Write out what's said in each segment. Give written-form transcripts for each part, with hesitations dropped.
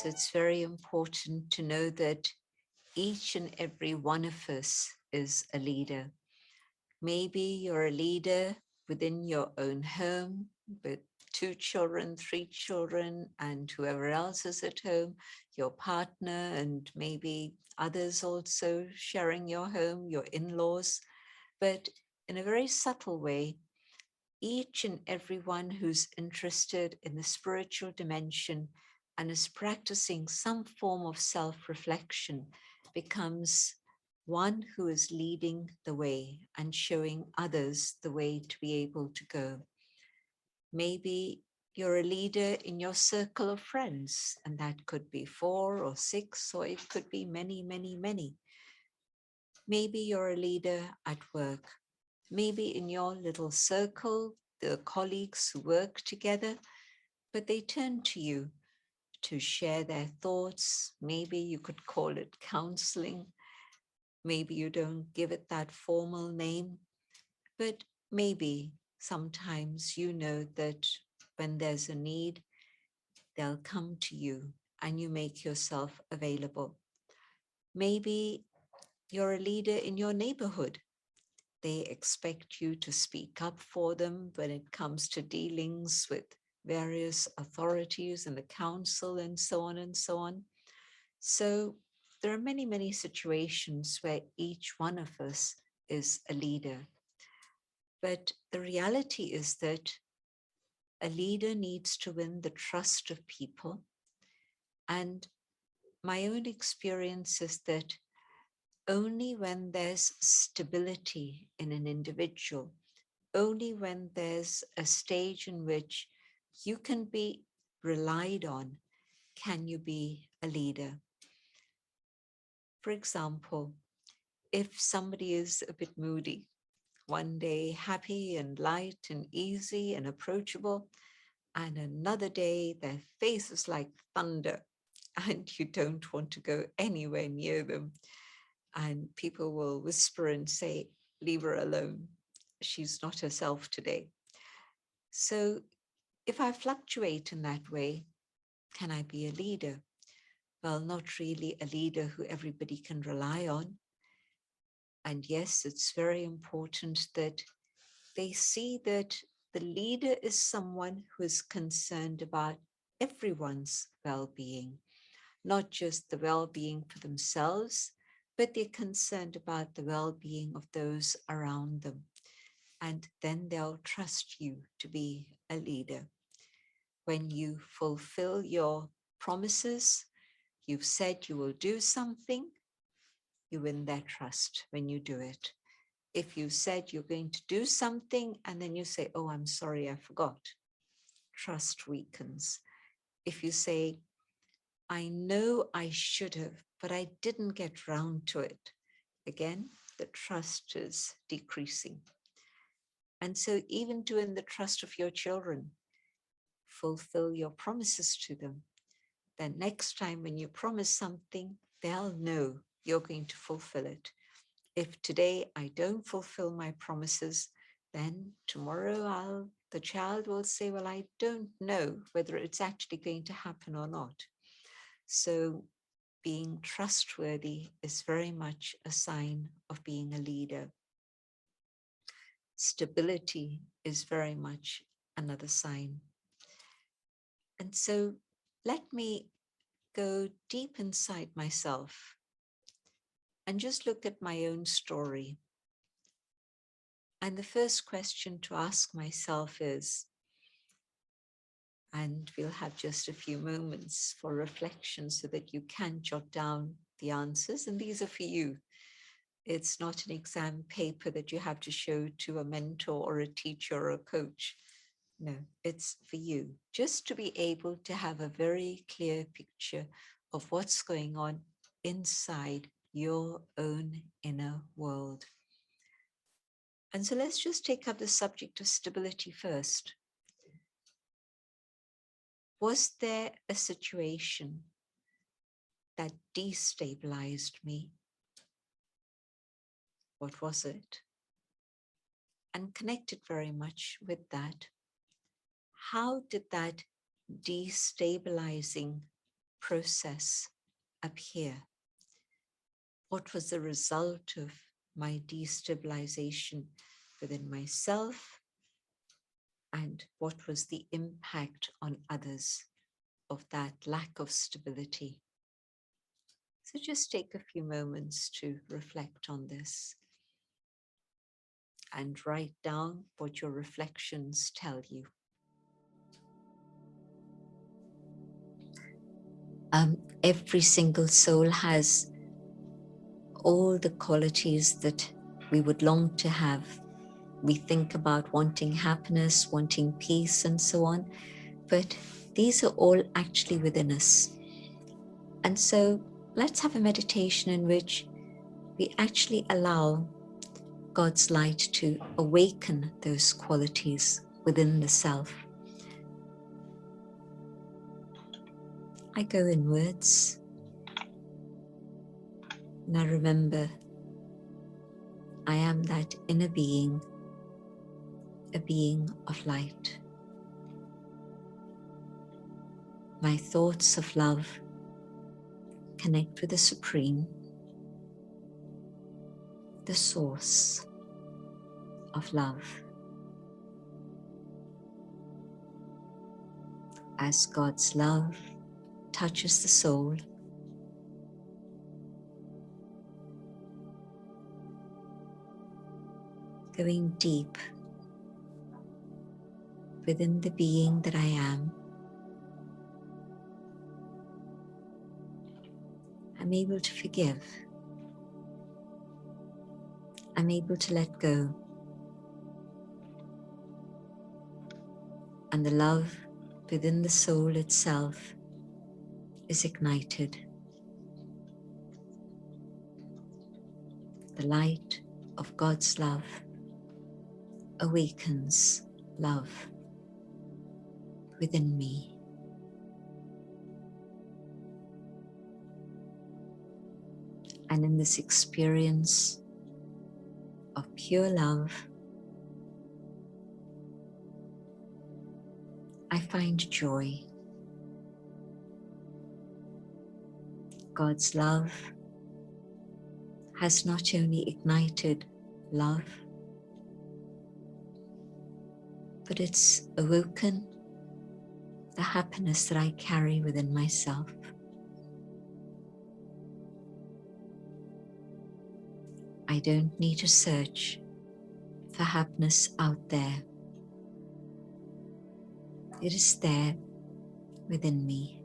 yes, it's very important to know that each and every one of us is a leader. Maybe you're a leader within your own home with 2 children, 3 children, and whoever else is at home, your partner, and maybe others also sharing your home, your in-laws. But in a very subtle way, each and everyone who's interested in the spiritual dimension and is practicing some form of self-reflection becomes one who is leading the way and showing others the way to be able to go. Maybe you're a leader in your circle of friends, and that could be 4 or 6, or it could be many, many, many. Maybe you're a leader at work. Maybe in your little circle, the colleagues who work together, but they turn to you to share their thoughts. Maybe you could call it counseling. Maybe you don't give it that formal name, but maybe sometimes you know that when there's a need, they'll come to you and you make yourself available. Maybe you're a leader in your neighborhood. They expect you to speak up for them when it comes to dealings with various authorities and the council and so on and so on. So there are many, many situations where each one of us is a leader. But the reality is that a leader needs to win the trust of people. And my own experience is that only when there's stability in an individual, only when there's a stage in which you can be relied on, can you be a leader. For example, if somebody is a bit moody, one day happy and light and easy and approachable, and another day their face is like thunder and you don't want to go anywhere near them, and people will whisper and say, leave her alone. She's not herself today. So if I fluctuate in that way, can I be a leader? Well, not really a leader who everybody can rely on. And yes, it's very important that they see that the leader is someone who is concerned about everyone's well-being, not just the well-being for themselves, but they're concerned about the well-being of those around them. And then they'll trust you to be a leader. When you fulfill your promises, you've said you will do something, you win their trust when you do it. If you said you're going to do something and then you say, oh, I'm sorry, I forgot, trust weakens. If you say, I know I should have, but I didn't get round to it, again, the trust is decreasing. And so even to win the trust of your children, fulfill your promises to them. Then next time when you promise something, they'll know you're going to fulfill it. If today I don't fulfill my promises, then tomorrow the child will say, well, I don't know whether it's actually going to happen or not. So being trustworthy is very much a sign of being a leader. Stability is very much another sign. And so let me go deep inside myself and just look at my own story. And the first question to ask myself is, and we'll have just a few moments for reflection so that you can jot down the answers, and these are for you. It's not an exam paper that you have to show to a mentor or a teacher or a coach. No, it's for you, just to be able to have a very clear picture of what's going on inside your own inner world. And so let's just take up the subject of stability first. Was there a situation that destabilized me? What was it? And connected very much with that, how did that destabilizing process up here? What was the result of my destabilization within myself? And what was the impact on others of that lack of stability? So just take a few moments to reflect on this and write down what your reflections tell you. Every single soul has all the qualities that we would long to have. We think about wanting happiness, wanting peace, and so on, but these are all actually within us. And so let's have a meditation in which we actually allow God's light to awaken those qualities within the self. I go inwards and I remember I am that inner being, a being of light. My thoughts of love connect with the Supreme, the source of love. As God's love touches the soul, going deep within the being that I am, I'm able to forgive. I'm able to let go. And the love within the soul itself is ignited. The light of God's love awakens love within me. And in this experience of pure love, I find joy. God's love has not only ignited love, but it's awoken the happiness that I carry within myself. I don't need to search for happiness out there. It is there within me.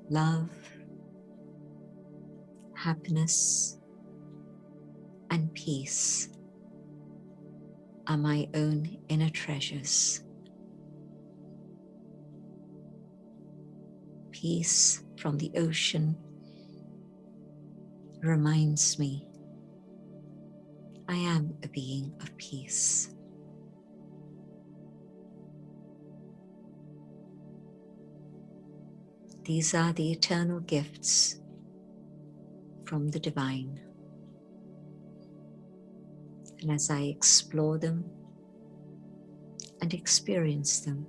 Love, happiness, and peace are my own inner treasures. Peace from the ocean reminds me I am a being of peace. These are the eternal gifts from the divine. And as I explore them and experience them,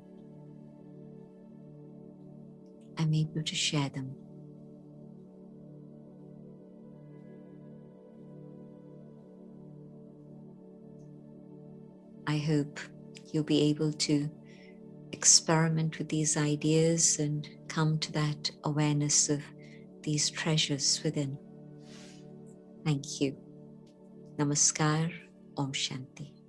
I'm able to share them. I hope you'll be able to experiment with these ideas and come to that awareness of these treasures within. Thank you. Namaskar. Om Shanti.